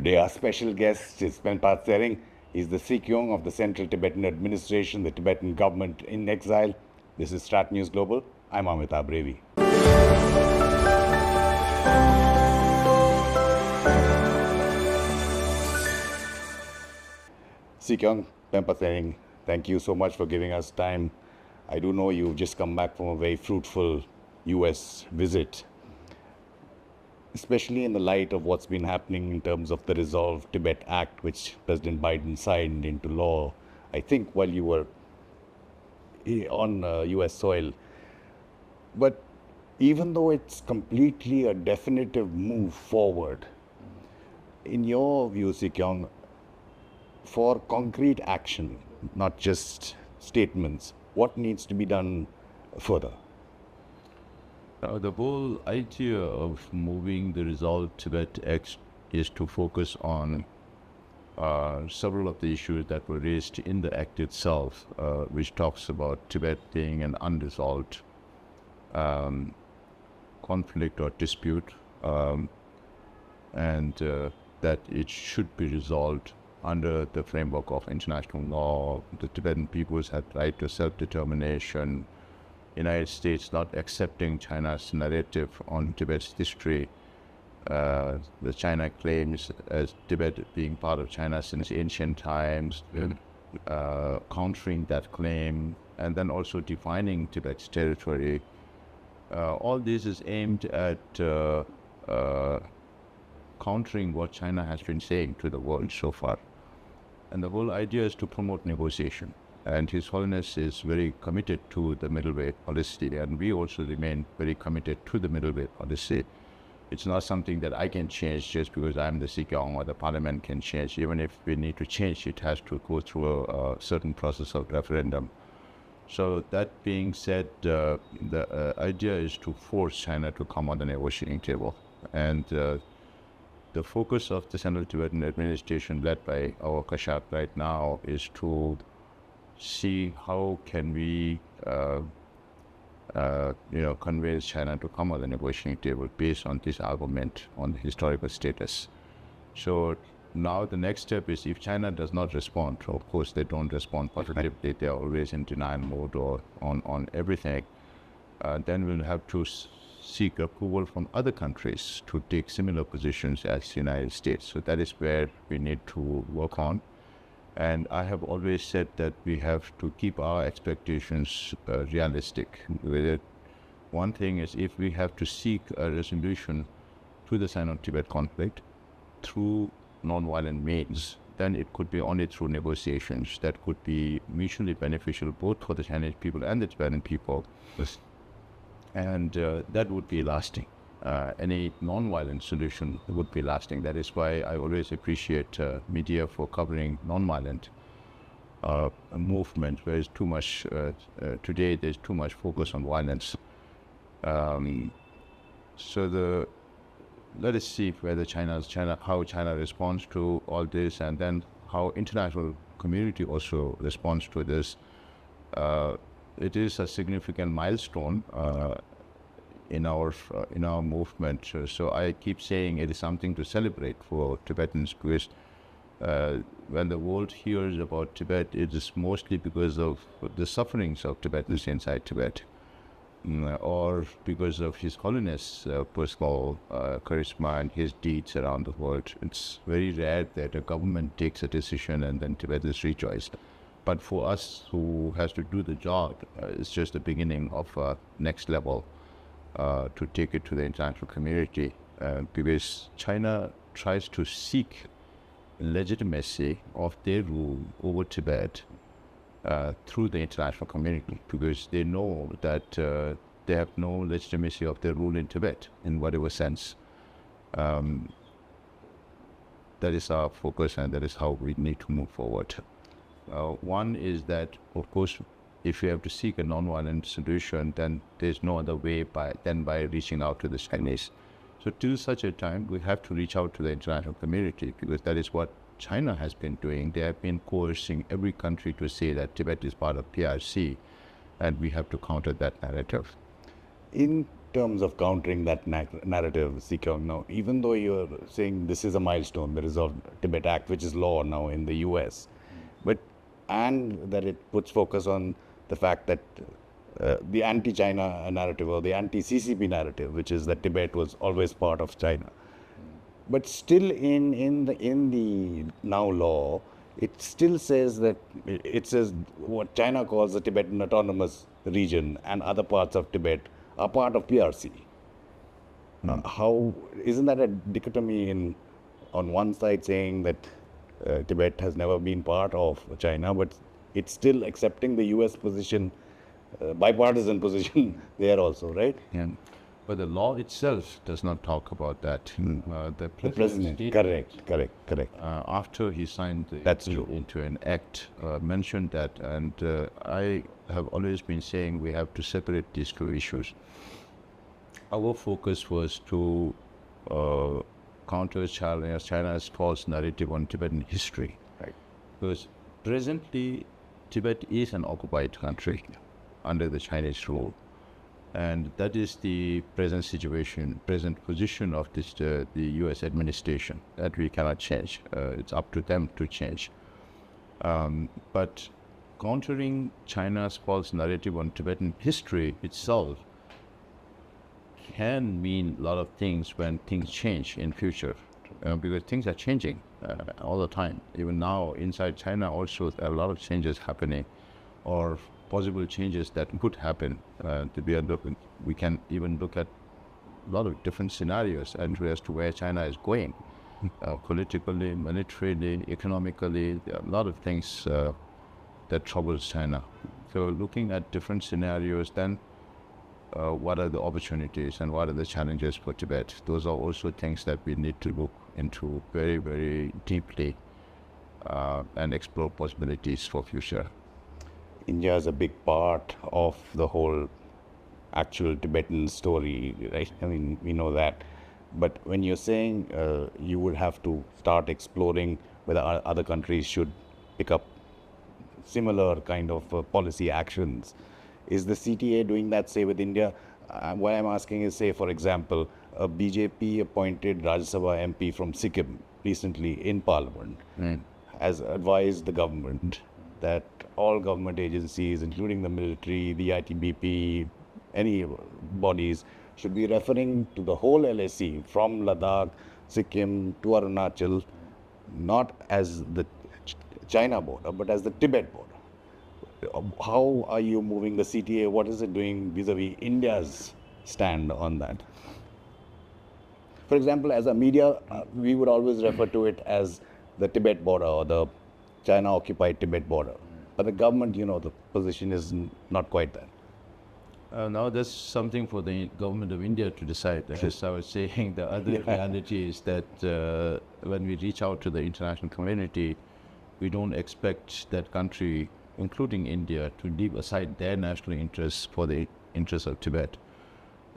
Today our special guest is Penpa Tsering. He's the Sikyong of the Central Tibetan Administration, the Tibetan government in exile. This is Strat News Global. I'm Amitabh Revi. Sikyong, Penpa Tsering, thank you so much for giving us time. I do know you've just come back from a very fruitful US visit, especially in the light of what's been happening in terms of the Resolve Tibet Act, which President Biden signed into law, I think, while you were on US soil. But even though it's completely a definitive move forward, in your view, Sikyong, for concrete action, not just statements, what needs to be done further? The whole idea of moving the Resolve Tibet Act is to focus on several of the issues that were raised in the act itself, which talks about Tibet being an unresolved conflict or dispute, and that it should be resolved under the framework of international law. The Tibetan peoples had right to self-determination. United States not accepting China's narrative on Tibet's history. The China claims as Tibet being part of China since ancient times, countering that claim, and then also defining Tibet's territory. All this is aimed at countering what China has been saying to the world so far. And the whole idea is to promote negotiation. And His Holiness is very committed to the middle way policy, and we also remain very committed to the middle way policy. It's not something that I can change just because I'm the Sikyong or the parliament can change. Even if we need to change, it has to go through a certain process of referendum. So that being said, the idea is to force China to come on the negotiating table. And the focus of the Central Tibetan Administration, led by our Kashat right now, is to see how can we convince China to come on the negotiating table based on this argument on historical status. So now the next step is, if China does not respond, of course they don't respond positively, they're always in denial mode or on everything, then we'll have to seek approval from other countries to take similar positions as the United States. So that is where we need to work on. And I have always said that we have to keep our expectations realistic with it. One thing is, if we have to seek a resolution to the Sino-Tibet conflict through non-violent means, then it could be only through negotiations that could be mutually beneficial both for the Chinese people and the Tibetan people. Yes. And that would be lasting. Any non-violent solution would be lasting. That is why I always appreciate media for covering non-violent movement, where it's too much, today there's too much focus on violence. So let us see whether how China responds to all this, and then how international community also responds to this. It is a significant milestone in our movement. So I keep saying it is something to celebrate for Tibetans, because when the world hears about Tibet, it is mostly because of the sufferings of Tibetans inside Tibet, or because of His Holiness' personal charisma and his deeds around the world. It's very rare that a government takes a decision and then Tibetans rejoice. But for us who has to do the job, it's just the beginning of next level to take it to the international community, because China tries to seek legitimacy of their rule over Tibet through the international community, because they know that they have no legitimacy of their rule in Tibet in whatever sense. That is our focus, and that is how we need to move forward. One is that, of course, if you have to seek a non-violent solution, then there's no other way than by reaching out to the Chinese. So till such a time, we have to reach out to the international community, because that is what China has been doing. They have been coercing every country to say that Tibet is part of PRC, and we have to counter that narrative. In terms of countering that narrative, Sekyong, now, even though you're saying this is a milestone, the Resolve Tibet Act, which is law now in the US, but and that it puts focus on the fact that the anti-China narrative or the anti-CCP narrative, which is that Tibet was always part of China. But still, in the now law, it still says that it says what China calls the Tibetan Autonomous Region and other parts of Tibet are part of PRC. How isn't that a dichotomy in on one side saying that Tibet has never been part of China, but it's still accepting the U.S. position, bipartisan position there also, right? And but the law itself does not talk about that. The President, stated, correct. after he signed That's true. into an act, mentioned that, and I have always been saying we have to separate these two issues. Our focus was to counter China's false narrative on Tibetan history. Right. Because presently, Tibet is an occupied country under the Chinese rule. And that is the present situation, present position of this, the U.S. administration that we cannot change. It's up to them to change. But countering China's false narrative on Tibetan history itself can mean a lot of things when things change in future, because things are changing all the time. Even now, inside China also, there are a lot of changes happening, or possible changes that could happen. We can even look at a lot of different scenarios as to where China is going, politically, militarily, economically. There are a lot of things that troubles China. So looking at different scenarios, then what are the opportunities and what are the challenges for Tibet? Those are also things that we need to look into very, very deeply and explore possibilities for future. India is a big part of the whole actual Tibetan story, right? I mean, we know that. But when you're saying you would have to start exploring whether other countries should pick up similar kind of policy actions, is the CTA doing that, say, with India? What I'm asking is, say, for example, a BJP appointed Rajya Sabha MP from Sikkim recently in Parliament has advised the government that all government agencies, including the military, the ITBP, any bodies, should be referring to the whole LAC from Ladakh, Sikkim to Arunachal, not as the China border, but as the Tibet border. How are you moving the CTA? What is it doing vis-a-vis India's stand on that? For example, as a media, we would always refer to it as the Tibet border or the China-occupied Tibet border. But the government, the position is not quite that. Now that's something for the government of India to decide. As I was saying, the other reality is that when we reach out to the international community, we don't expect that country, including India, to leave aside their national interests for the interests of Tibet.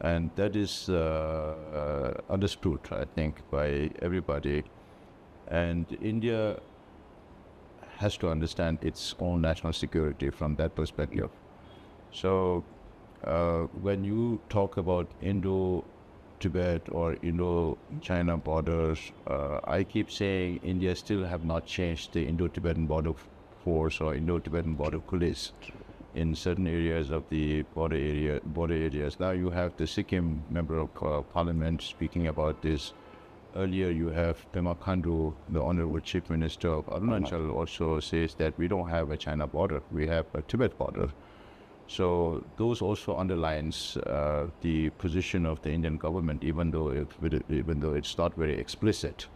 And that is understood, I think, by everybody. And India has to understand its own national security from that perspective. So when you talk about Indo-Tibet or Indo-China borders, I keep saying India still have not changed the Indo-Tibetan border force or Indo-Tibetan border police in certain areas of the border areas. Now you have the Sikkim member of parliament speaking about this. Earlier you have Pema Khandu, the Honorable Chief Minister of Arunachal, also says that we don't have a China border, we have a Tibet border. So those also underlines the position of the Indian government, even though it's not very explicit.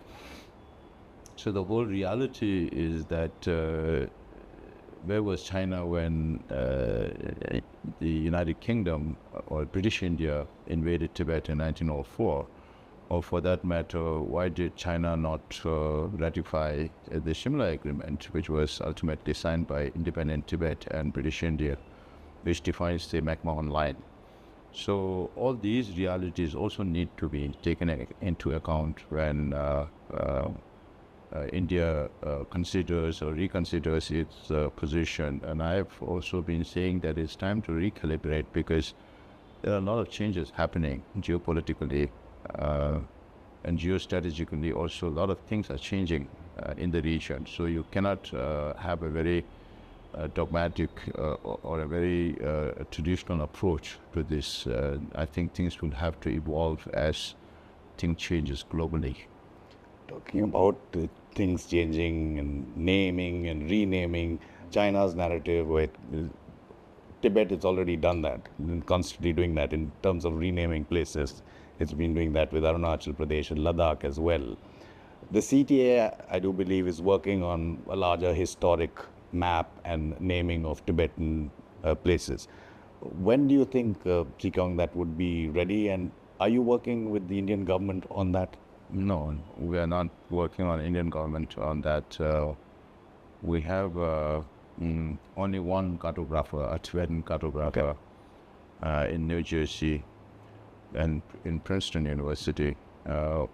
So the whole reality is that where was China when the United Kingdom or British India invaded Tibet in 1904? Or for that matter, why did China not ratify the Shimla Agreement, which was ultimately signed by independent Tibet and British India, which defines the McMahon Line? So all these realities also need to be taken into account when India considers or reconsiders its position. And I've also been saying that it's time to recalibrate, because there are a lot of changes happening geopolitically and geostrategically. Also, a lot of things are changing in the region. So you cannot have a very dogmatic or a very traditional approach to this. I think things will have to evolve as things changes globally. Talking about things changing and naming and renaming, China's narrative with Tibet has already done that, and constantly doing that in terms of renaming places. It's been doing that with Arunachal Pradesh and Ladakh as well. The CTA, I do believe, is working on a larger historic map and naming of Tibetan places. When do you think, Zikong, that would be ready? And are you working with the Indian government on that? No, we are not working on Indian government on that. We have only one cartographer, a Tibetan cartographer, in New Jersey and in Princeton University.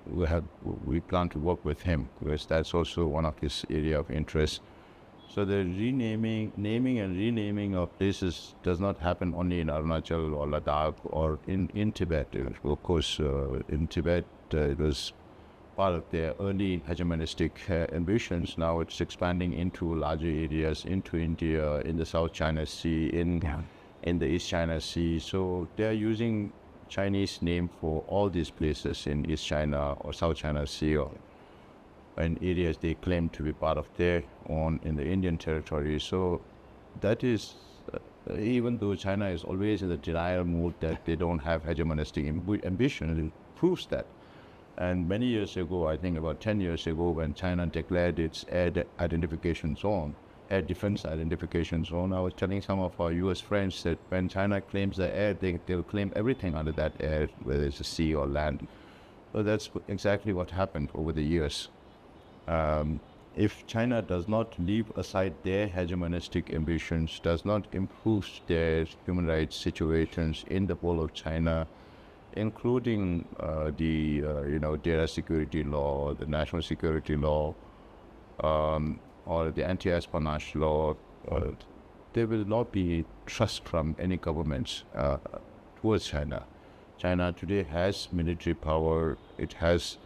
We plan to work with him because that's also one of his area of interest. So the naming and renaming of places does not happen only in Arunachal or Ladakh or in Tibet. Of course, in Tibet it was part of their early hegemonistic ambitions. Now it's expanding into larger areas, into India, in the South China Sea, in the East China Sea. So they're using Chinese name for all these places in East China or South China Sea, or in areas they claim to be part of their own in the Indian territory. So that is, even though China is always in the denial mood that they don't have hegemonistic ambition, it proves that. And many years ago, I think about 10 years ago, when China declared its air identification zone, air defense identification zone, I was telling some of our US friends that when China claims the air, they'll claim everything under that air, whether it's a sea or land. So that's exactly what happened over the years. If China does not leave aside their hegemonistic ambitions, does not improve their human rights situations in the whole of China, including the data security law, the national security law, or the anti-espionage law, there will not be trust from any governments towards China. China today has military power, it has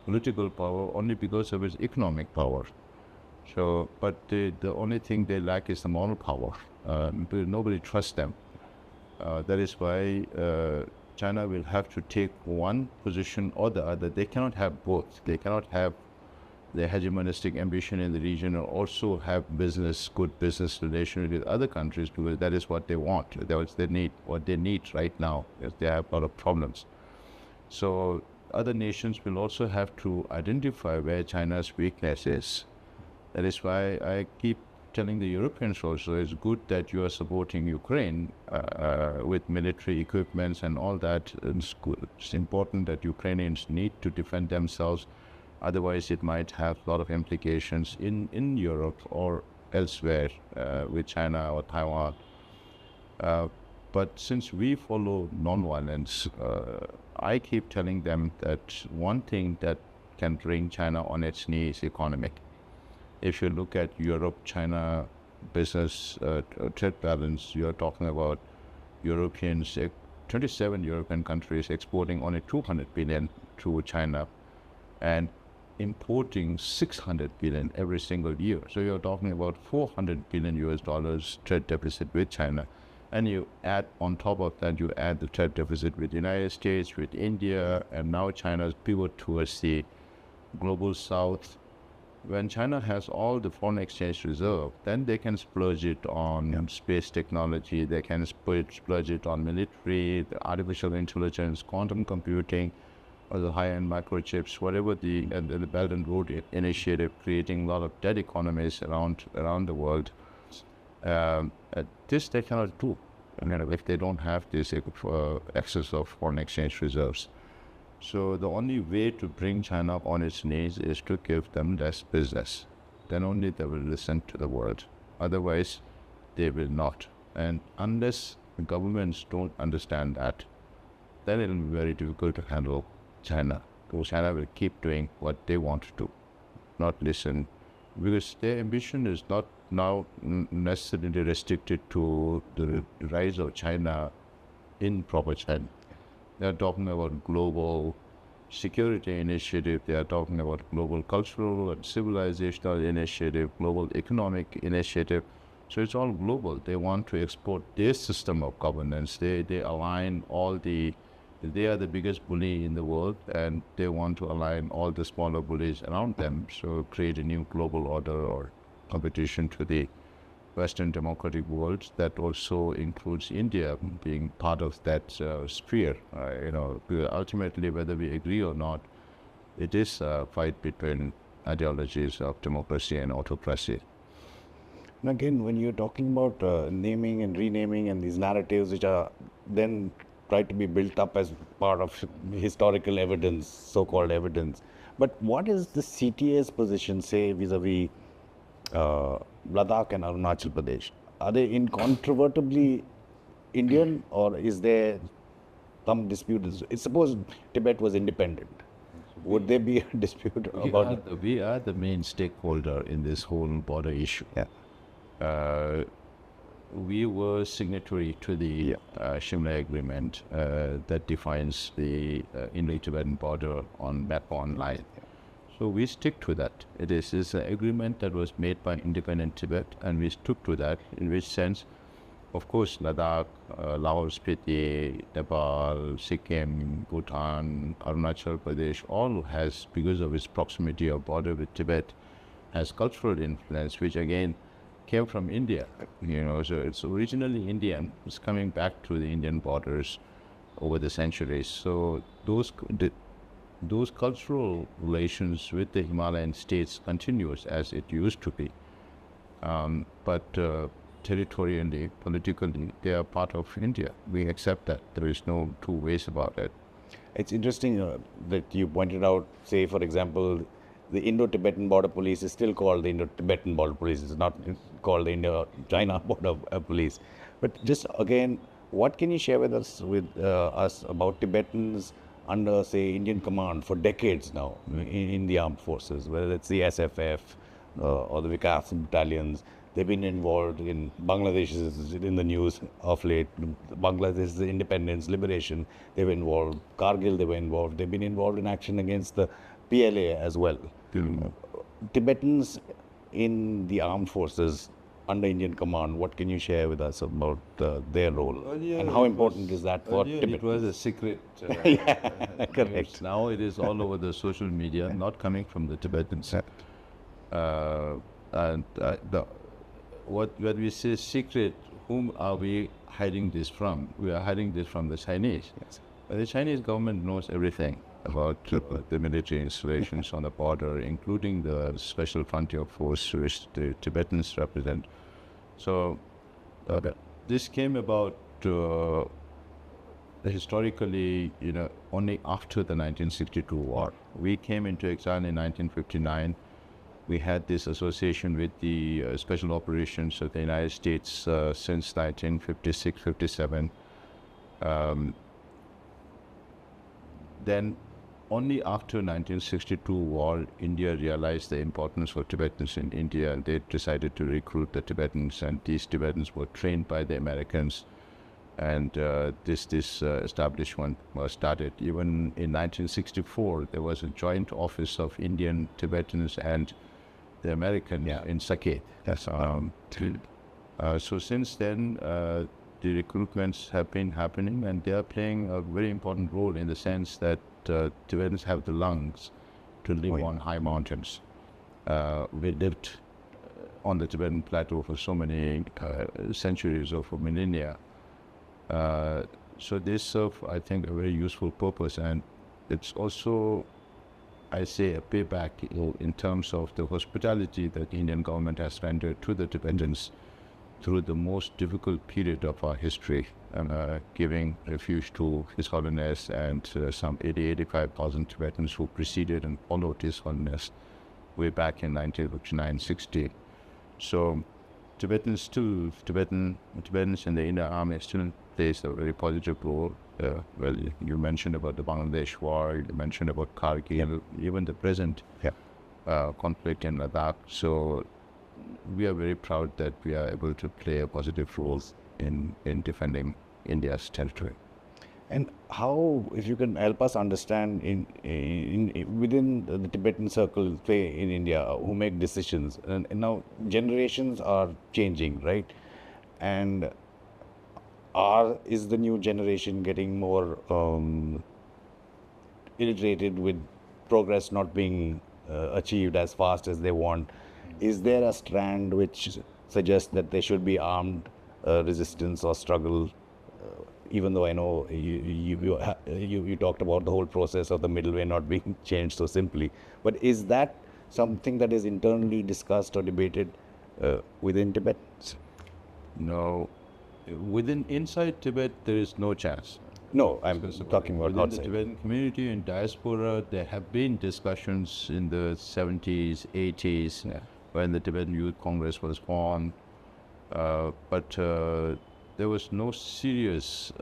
political power only because of its economic power. So, but the only thing they lack is the moral power. Nobody trusts them. That is why China will have to take one position or the other. They cannot have both. They cannot have the hegemonistic ambition in the region and also have good business relations with other countries, because that is what they want. That's what they need right now, because they have a lot of problems. So other nations will also have to identify where China's weakness is. That is why I keep telling the Europeans also, it's good that you are supporting Ukraine with military equipments and all that. It's important that Ukrainians need to defend themselves. Otherwise, it might have a lot of implications in Europe or elsewhere with China or Taiwan. But since we follow non-violence, I keep telling them that one thing that can bring China on its knees is economic. If you look at Europe-China business trade balance, you're talking about 27 European countries exporting only 200 billion to China and importing 600 billion every single year. So you're talking about 400 billion US dollars trade deficit with China. And you add on top of that, you add the trade deficit with the United States, with India, and now China's pivot towards the global south. When China has all the foreign exchange reserve, then they can splurge it on space technology, they can splurge it on military, the artificial intelligence, quantum computing, or the high-end microchips, whatever the Belt and Road Initiative, creating a lot of dead economies around the world. This they cannot do if they don't have this excess of foreign exchange reserves. So the only way to bring China on its knees is to give them less business. Then only they will listen to the world. Otherwise, they will not. And unless the governments don't understand that, then it will be very difficult to handle China. Because China will keep doing what they want to do, not listen. Because their ambition is not now necessarily restricted to the rise of China in proper China. They are talking about global security initiative. They are talking about global cultural and civilizational initiative, global economic initiative. So it's all global. They want to export their system of governance. They align all the, they are the biggest bully in the world, and they want to align all the smaller bullies around them. So create a new global order or competition to the Western democratic world that also includes India being part of that sphere. Because ultimately, whether we agree or not, it is a fight between ideologies of democracy and autocracy. And again, when you're talking about naming and renaming and these narratives, which are then tried to be built up as part of historical evidence, so-called evidence, but what is the CTA's position, say, vis-a-vis Ladakh and Arunachal Pradesh? Are they incontrovertibly Indian, or is there some dispute? Suppose Tibet was independent, would there be a dispute about it? We are the main stakeholder in this whole border issue. Yeah. We were signatory to the Shimla Agreement that defines the Indo-Tibetan border on map online. So we stick to that. It is an agreement that was made by independent Tibet, and we stuck to that, in which sense, of course, Ladakh, Laos, Spiti, Nepal, Sikkim, Bhutan, Arunachal Pradesh, all has, because of its proximity of border with Tibet, has cultural influence, which again came from India. So it's originally Indian. It's coming back to the Indian borders over the centuries. So those cultural relations with the Himalayan states continues as it used to be. But territorially, politically, they are part of India. We accept that. There is no two ways about it. It's interesting that you pointed out, say, for example, the Indo-Tibetan Border Police is still called the Indo-Tibetan Border Police. It's not called the Indo-China Border Police. But just again, what can you share with us about Tibetans under, say, Indian command for decades now in the armed forces, whether it's the SFF or the Vikas battalions? They've been involved in Bangladesh is in the news of late. Bangladesh's independence, liberation, they were involved. Kargil, they were involved. They've been involved in action against the PLA as well. Tibetans in the armed forces under Indian command, what can you share with us about their role? And how important is that for Tibet? It was a secret. Correct. Now it is all over the social media, not coming from the Tibetans. When we say secret, whom are we hiding this from? We are hiding this from the Chinese. Yes. But the Chinese government knows everything about the military installations on the border, including the Special Frontier Force, which the Tibetans represent. So this came about historically, only after the 1962 war. We came into exile in 1959. We had this association with the special operations of the United States since 1956-57. Then only after 1962 war, India realized the importance of Tibetans in India, and they decided to recruit the Tibetans, and these Tibetans were trained by the Americans, and this establishment was started. Even in 1964, there was a joint office of Indian Tibetans and the Americans in Saket. Yes. So since then, the recruitments have been happening, and they are playing a very important role in the sense that Tibetans have the lungs to live on high mountains. We lived on the Tibetan plateau for so many centuries or for millennia. So they serve, I think, a very useful purpose, and it's also, I say, a payback in terms of the hospitality that the Indian government has rendered to the Tibetans through the most difficult period of our history, giving refuge to His Holiness and some 85,000 Tibetans who preceded and followed His Holiness way back in 1959-60. So Tibetans in the Indian Army still plays a very positive role. Well, you mentioned about the Bangladesh war, you mentioned about Kargil, even the present conflict in Ladakh. So we are very proud that we are able to play a positive role in defending India's territory. And how, if you can help us understand within the Tibetan circle, say in India, who make decisions, and now generations are changing, right? And is the new generation getting more irritated with progress not being achieved as fast as they want? Is there a strand which suggests that there should be armed resistance or struggle? Even though I know you talked about the whole process of the middle way not being changed so simply, but is that something that is internally discussed or debated within Tibet? No, inside Tibet, there is no chance. No, I'm talking about Within outside. the Tibetan community in diaspora, there have been discussions in the 70s, 80s, when the Tibetan Youth Congress was formed, but there was no serious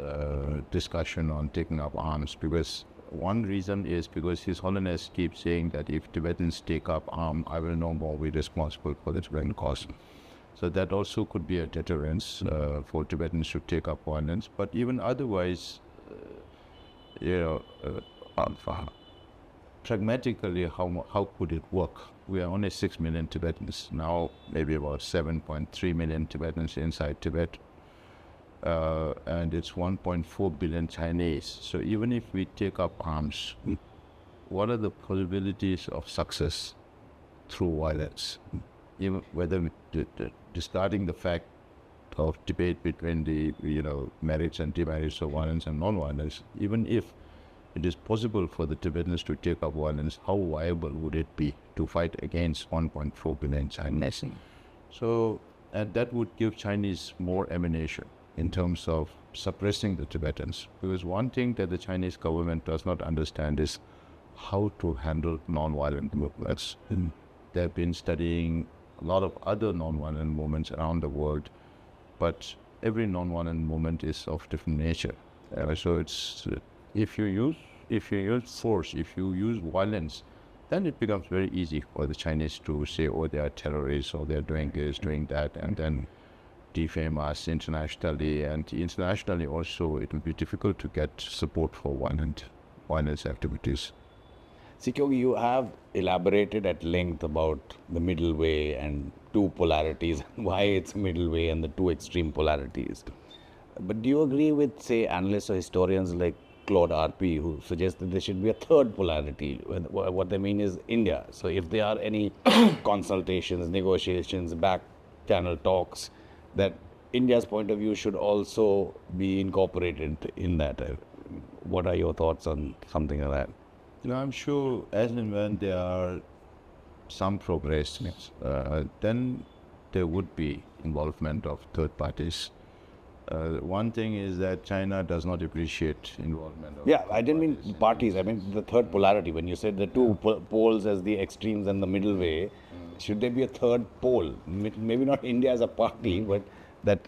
discussion on taking up arms, because one reason is because His Holiness keeps saying that if Tibetans take up arms, I will no more be responsible for the Tibetan cause. So that also could be a deterrence for Tibetans to take up violence. But even otherwise, pragmatically, how could it work? We are only 6 million Tibetans now, maybe about 7.3 million Tibetans inside Tibet, and it's 1.4 billion Chinese. So even if we take up arms, what are the possibilities of success through violence? Even whether discarding the fact of debate between the merits and demerits of violence and non-violence, even if it is possible for the Tibetans to take up violence, how viable would it be to fight against 1.4 billion Chinese? So, and that would give Chinese more ammunition in terms of suppressing the Tibetans. Because one thing that the Chinese government does not understand is how to handle non-violent movements. They've been studying a lot of other non-violent movements around the world, but every non-violent movement is of different nature. So it's if you use force, if you use violence, then it becomes very easy for the Chinese to say, oh, they are terrorists, or they're doing this, doing that, and then defame us internationally. And internationally also, it will be difficult to get support for violence activities. Sikyogi, you have elaborated at length about the middle way and two polarities, why it's middle way and the two extreme polarities. But do you agree with, say, analysts or historians like Claude RP, who suggest that there should be a third polarity? What they mean is India. So if there are any consultations, negotiations, back channel talks, that India's point of view should also be incorporated in that. What are your thoughts on something like that? I'm sure as and when there are some progress, then there would be involvement of third parties. One thing is that China does not appreciate involvement of I didn't mean parties. I mean the third polarity. When you said the two poles as the extremes and the middle way, should there be a third pole? Maybe not India as a party, but that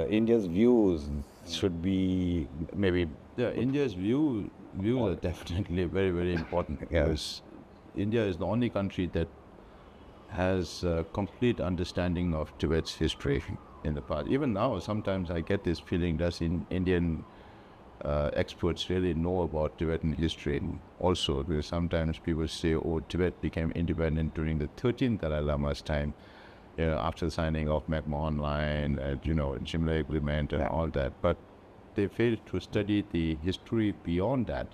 India's views should be maybe... India's views are definitely very, very important, because India is the only country that has a complete understanding of Tibet's history in the past. Even now, sometimes I get this feeling, does Indian experts really know about Tibetan history also? Because sometimes people say, oh, Tibet became independent during the 13th Dalai Lama's time, after the signing of McMahon Line, Shimla Agreement and all that. But they fail to study the history beyond that.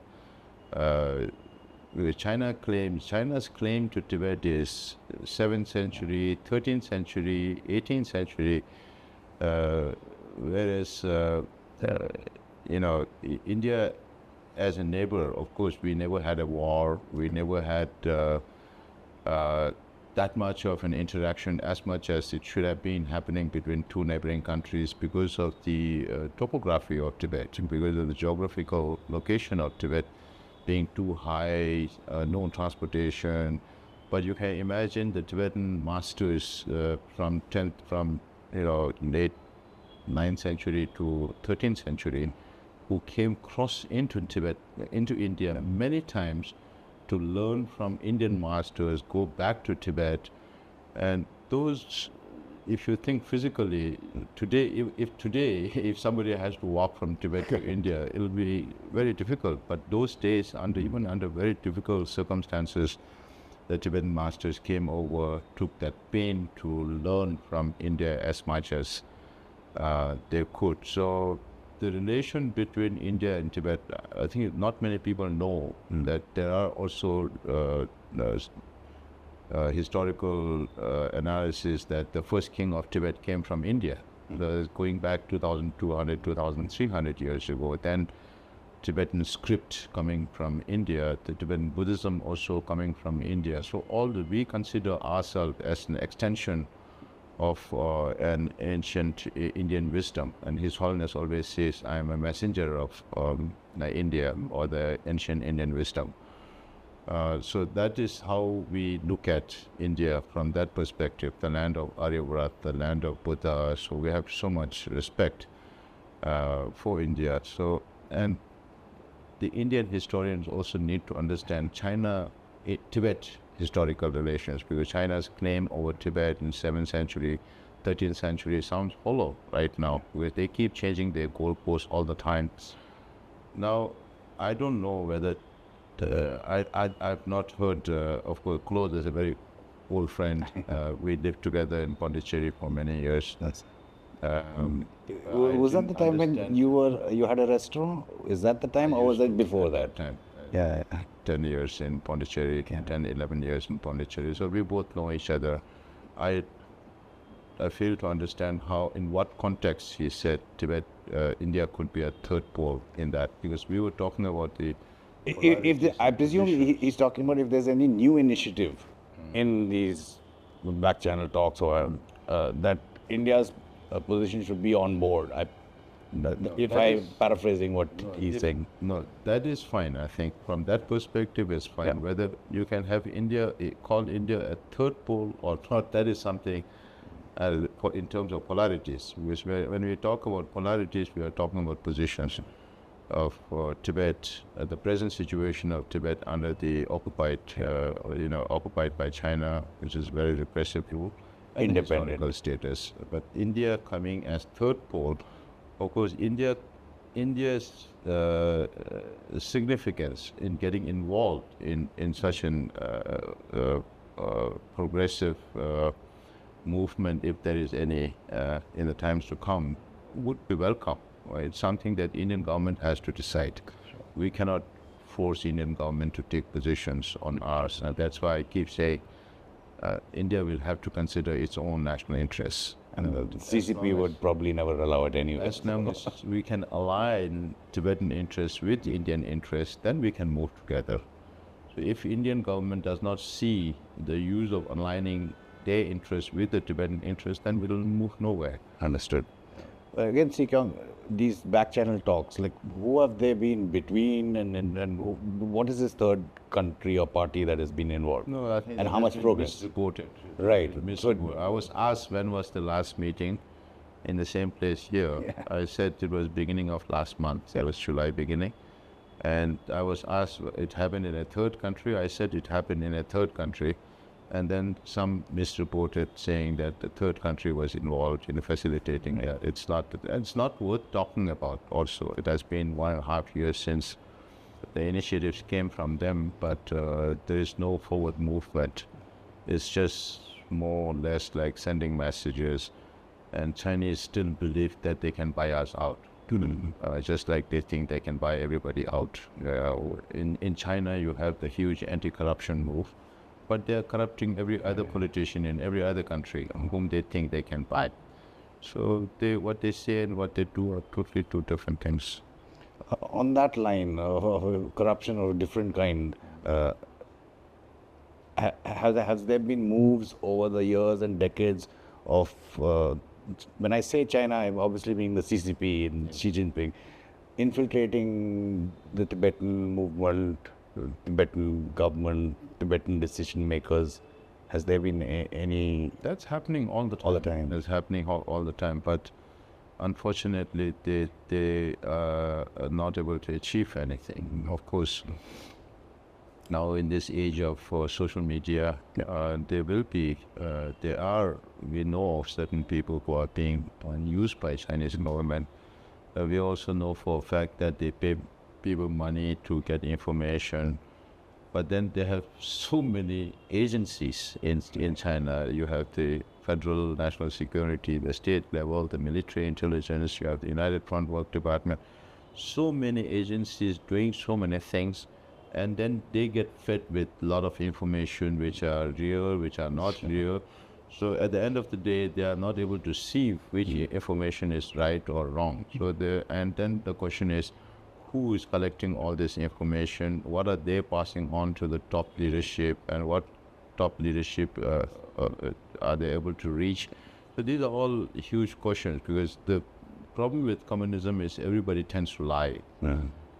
China's claim to Tibet is 7th century, 13th century, 18th century, whereas India as a neighbor, of course, we never had a war, we never had that much of an interaction as much as it should have been happening between two neighboring countries, because of the topography of Tibet, because of the geographical location of Tibet being too high, no transportation. But you can imagine the Tibetan masters from late 9th century to 13th century, who came cross into Tibet, into India many times to learn from Indian masters, go back to Tibet, and those if you think physically, today, if today, if somebody has to walk from Tibet to India, it'll be very difficult. But those days, even under very difficult circumstances, the Tibetan masters came over, took that pain to learn from India as much as they could. So the relation between India and Tibet, I think not many people know that there are also historical analysis that the first king of Tibet came from India, going back 2,200, 2,300 years ago. Then Tibetan script coming from India, the Tibetan Buddhism also coming from India. So we consider ourselves as an extension of an ancient Indian wisdom. And His Holiness always says, I am a messenger of India, or the ancient Indian wisdom. So that is how we look at India from that perspective, the land of Aryavrat, the land of Buddha. So we have so much respect for India. So, and the Indian historians also need to understand China-Tibet historical relations, because China's claim over Tibet in 7th century, 13th century sounds hollow right now, because they keep changing their goalposts all the time. Now, I don't know whether I've not heard, of course, Claude is a very old friend. We lived together in Pondicherry for many years. Was that the time when you had a restaurant? Is that the time, or was it before that? Time. Yeah. 10 years in Pondicherry, 10, 11 years in Pondicherry. So we both know each other. I fail to understand how, in what context he said India could be a third pole in that, because we were talking about the... I presume he's talking about if there's any new initiative in these back channel talks, or that India's position should be on board. I'm paraphrasing what he's saying. No, that is fine. I think from that perspective, it's fine. Yeah. Whether you can have call India a third pole or not, that is something in terms of polarities. Which when we talk about polarities, we are talking about positions of Tibet, the present situation of Tibet under the occupied by China, which is very repressive rule, independent status. But India coming as third pole, of course, India's significance in getting involved in such an progressive movement, if there is any in the times to come, would be welcome. It's something that Indian government has to decide. Sure. We cannot force Indian government to take positions on ours, and that's why I keep saying India will have to consider its own national interests. And the CCP would probably never allow it anyway. As long as we can align Tibetan interests with Indian interests, then we can move together. So if Indian government does not see the use of aligning their interests with the Tibetan interests, then we will move nowhere. Understood. Again, Si Keong, these back channel talks, like who have they been between, and what is this third country or party that has been involved? No, I think and how much progress? Misreported. Right. So I was asked when was the last meeting in the same place here. Yeah. I said it was beginning of last month. It was July beginning. And I was asked, it happened in a third country. I said it happened in a third country. And then some misreported saying that the third country was involved in facilitating that. It's not worth talking about also. It has been 1.5 years since the initiatives came from them, but there is no forward movement. It's just more or less like sending messages, and Chinese still believe that they can buy us out. Just like they think they can buy everybody out. In China, you have the huge anti-corruption move, but they are corrupting every other politician in every other country whom they think they can buy. So what they say and what they do are totally two different things. On that line, corruption of a different kind, has there been moves over the years and decades of, when I say China, I'm obviously meaning the CCP and Xi Jinping, infiltrating the Tibetan movement, Tibetan government, Tibetan decision makers? Has there been any? That's happening all the time. All the time. It's happening all the time, but unfortunately, they are not able to achieve anything. Of course, now in this age of social media, we know of certain people who are being used by Chinese government. We also know for a fact that they pay people money to get information, but then they have so many agencies in China. You have the Federal National Security, the state level, the military intelligence, you have the United Front Work Department, so many agencies doing so many things, and then they get fed with a lot of information which are real, which are not real. So at the end of the day, they are not able to see which information is right or wrong. And then the question is, who is collecting all this information? What are they passing on to the top leadership, and what top leadership are they able to reach? So these are all huge questions, because the problem with communism is everybody tends to lie.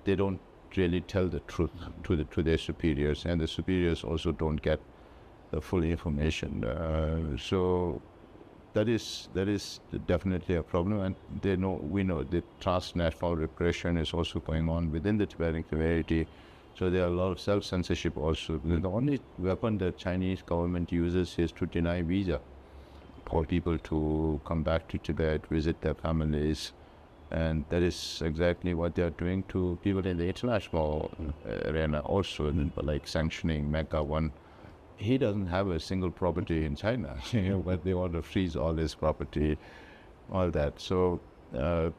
They don't really tell the truth to their superiors, and the superiors also don't get the full information. So that is definitely a problem, and we know the transnational repression is also going on within the Tibetan community. So there are a lot of self-censorship also. The only weapon that Chinese government uses is to deny visa for people to come back to Tibet, visit their families, and that is exactly what they are doing to people in the international arena also, like sanctioning Mecca One. He doesn't have a single property in China, but they want to freeze all his property, all that. So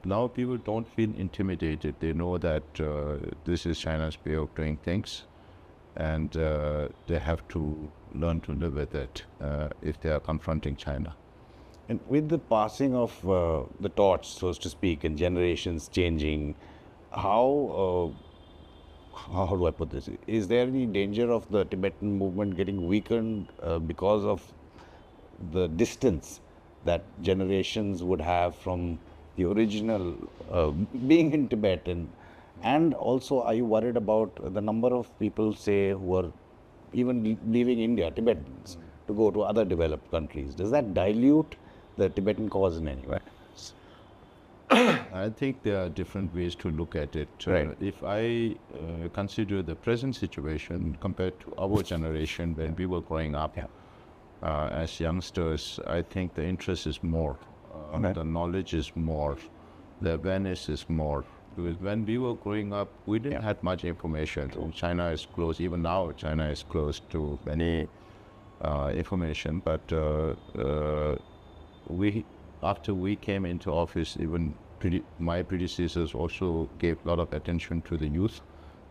now people don't feel intimidated. They know that this is China's way of doing things, and they have to learn to live with it if they are confronting China. And with the passing of the torch, so to speak, and generations changing, how do I put this? Is there any danger of the Tibetan movement getting weakened because of the distance that generations would have from the original being in Tibet? And also, are you worried about the number of people, say, who are even leaving India, Tibetans, to go to other developed countries? Does that dilute the Tibetan cause in any way? I think there are different ways to look at it. Right. If I consider the present situation compared to our generation when we were growing up as youngsters, I think the interest is more, the knowledge is more, the awareness is more. Because when we were growing up, we didn't have much information. So China is closed. Even now, China is closed to many information. But after we came into office, even my predecessors also gave a lot of attention to the youth.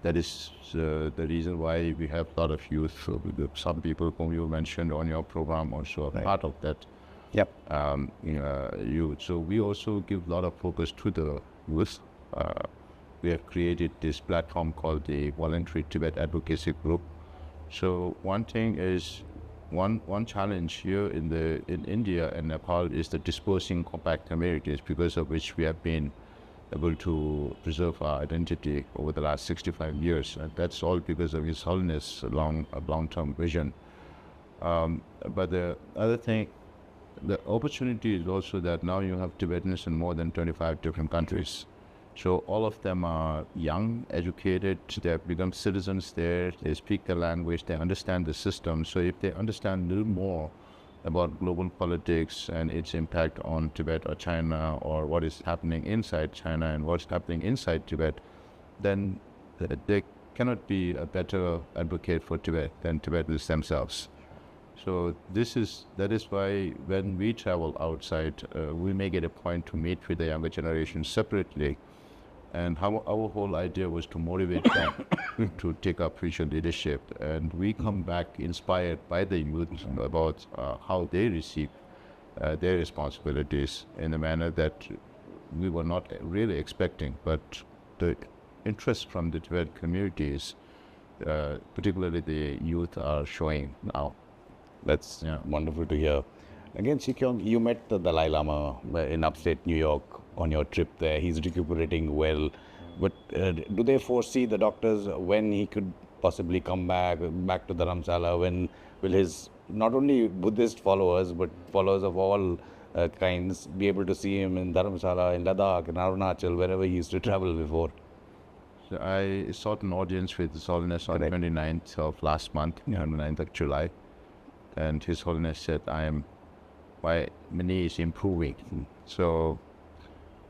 That is the reason why we have a lot of youth. So some people whom you mentioned on your program also are part of that. Youth. So we also give a lot of focus to the youth. We have created this platform called the Voluntary Tibet Advocacy Group. So one thing is, one challenge here in India and Nepal is the dispersing compact communities, because of which we have been able to preserve our identity over the last 65 years. And that's all because of His Holiness' long-term vision. But the other thing, the opportunity is also that now you have Tibetans in more than 25 different countries. So all of them are young, educated, they have become citizens there, they speak the language, they understand the system. So if they understand a little more about global politics and its impact on Tibet or China, or what is happening inside China and what's happening inside Tibet, then they cannot be a better advocate for Tibet than Tibetans themselves. So that is why when we travel outside, we make it a point to meet with the younger generation separately. And our whole idea was to motivate them to take up future leadership. And we come back inspired by the youth about how they receive their responsibilities in a manner that we were not really expecting. But the interest from the Tibetan communities, particularly the youth, are showing now. That's wonderful to hear. Again, Sikyong, you met the Dalai Lama in upstate New York on your trip there. He's recuperating well. But do they foresee, the doctors, when he could possibly come back to Dharamsala? When will his, not only Buddhist followers, but followers of all kinds, be able to see him in Dharamsala, in Ladakh, in Arunachal, wherever he used to travel before? So I sought an audience with His Holiness on Correct. 29th of last month, Yeah. 29th of July. And His Holiness said, my knee is improving. So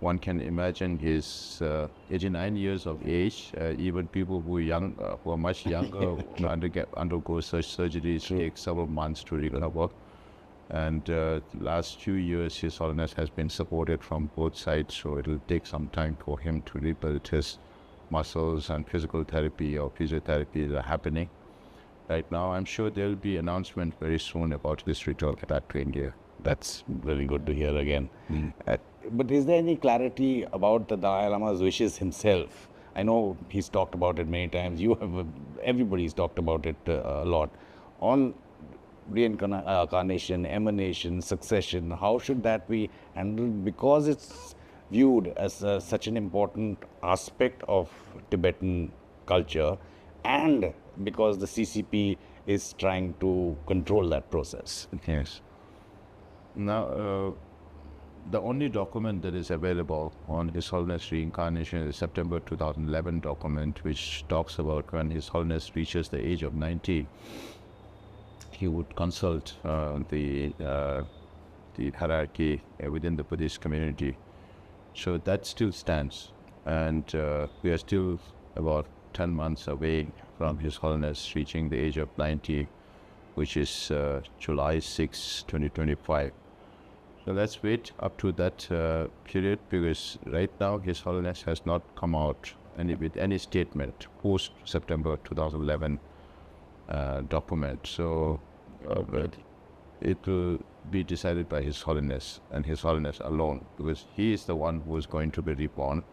one can imagine he's 89 years of age. Even people who are much younger, undergo such surgeries, take several months to recover. And last few years, His Holiness has been supported from both sides, so it will take some time for him to rebuild his muscles, and physical therapy or physiotherapy are happening. Right now, I'm sure there will be announcement very soon about his return back to India. That's really good to hear again. But is there any clarity about the Dalai Lama's wishes himself? I know he's talked about it many times. Everybody's talked about it a lot. On reincarnation, emanation, succession, how should that be handled? Because it's viewed as such an important aspect of Tibetan culture, and because the CCP is trying to control that process. Yes. Now, the only document that is available on His Holiness reincarnation is September 2011 document, which talks about when His Holiness reaches the age of 90, he would consult the hierarchy within the Buddhist community. So that still stands, and we are still about 10 months away from His Holiness reaching the age of 90, which is July 6, 2025. So let's wait up to that period, because right now His Holiness has not come out with any statement post September 2011 document. So it will be decided by His Holiness and His Holiness alone, because he is the one who is going to be reborn.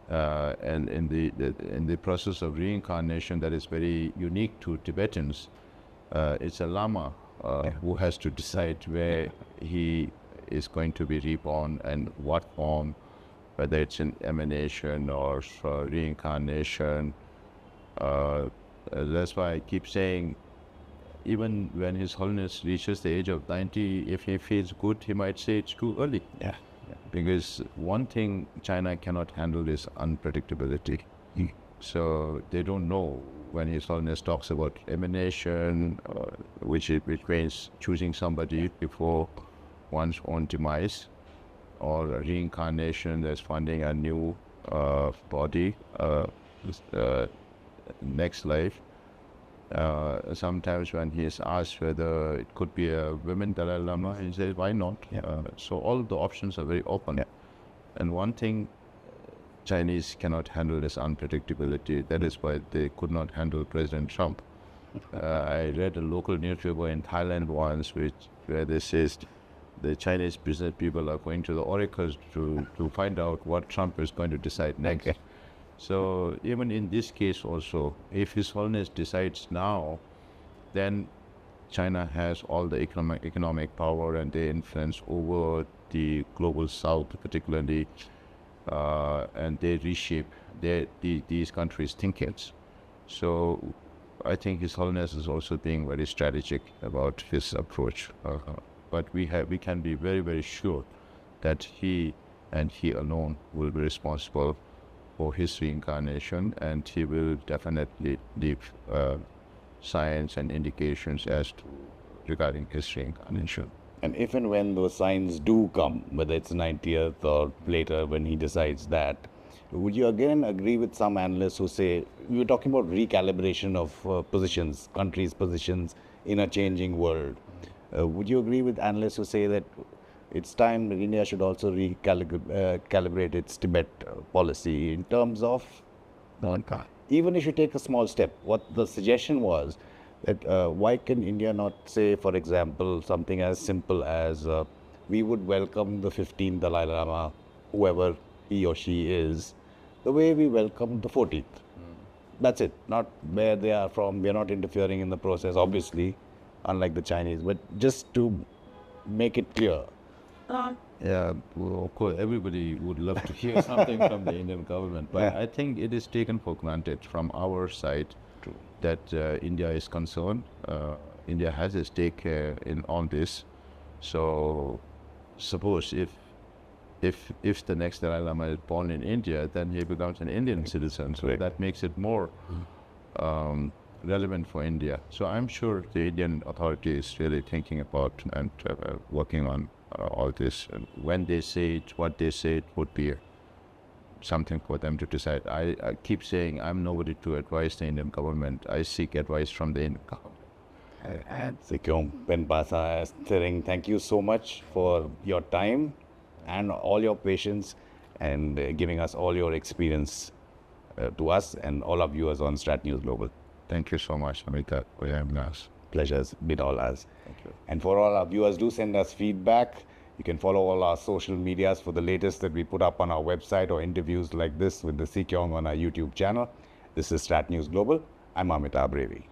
And in the process of reincarnation that is very unique to Tibetans, it's a Lama who has to decide where he is going to be reborn and what form, whether it's an emanation or reincarnation. That's why I keep saying, even when His Holiness reaches the age of 90, if he feels good, he might say it's too early. Yeah. Because one thing China cannot handle is unpredictability. So they don't know when His Holiness talks about emanation, which means choosing somebody before one's own demise, or reincarnation, that's finding a new body, next life. Sometimes when he is asked whether it could be a women Dalai Lama, he says, why not? So all the options are very open. And one thing Chinese cannot handle is unpredictability. That is why they could not handle President Trump. I read a local newspaper in Thailand once where they says the Chinese business people are going to the oracles to find out what Trump is going to decide next. Okay. So even in this case also, if His Holiness decides now, then China has all the economic power and the influence over the global south particularly, and they reshape these countries' thinkings. So I think His Holiness is also being very strategic about his approach. But we can be very, very sure that he and he alone will be responsible for his reincarnation, and he will definitely leave signs and indications regarding his reincarnation. And if and when those signs do come, whether it's 90th or later when he decides that, would you again agree with some analysts who say, we were talking about recalibration of positions, countries' positions in a changing world. Would you agree with analysts who say that it's time that India should also recalibrate its Tibet policy in terms of, even if you take a small step, what the suggestion was that why can India not say, for example, something as simple as we would welcome the 15th Dalai Lama, whoever he or she is, the way we welcome the 14th. That's it. Not where they are from. We are not interfering in the process, obviously, unlike the Chinese, but just to make it clear. Yeah, well, of course, everybody would love to hear something from the Indian government, but I think it is taken for granted from our side that India is concerned. India has a stake in on this. So suppose if if the next Dalai Lama is born in India, then he becomes an Indian citizen. So Right. that makes it more relevant for India. So I'm sure the Indian authority is really thinking about and working on all this. And when they say it, what they say, it would be something for them to decide. I keep saying I'm nobody to advise the Indian government. I seek advice from the Indian government. Sikyong Penpasa Tering, thank you so much for your time and all your patience and giving us all your experience to us and all our viewers on Strat News Global. Thank you so much, Amita, for having us. Pleasure's been all ours. Thank you. And for all our viewers, do send us feedback. You can follow all our social medias for the latest that we put up on our website or interviews like this with the Sikyong on our YouTube channel. This is Strat News Global. I'm Amita Brevi.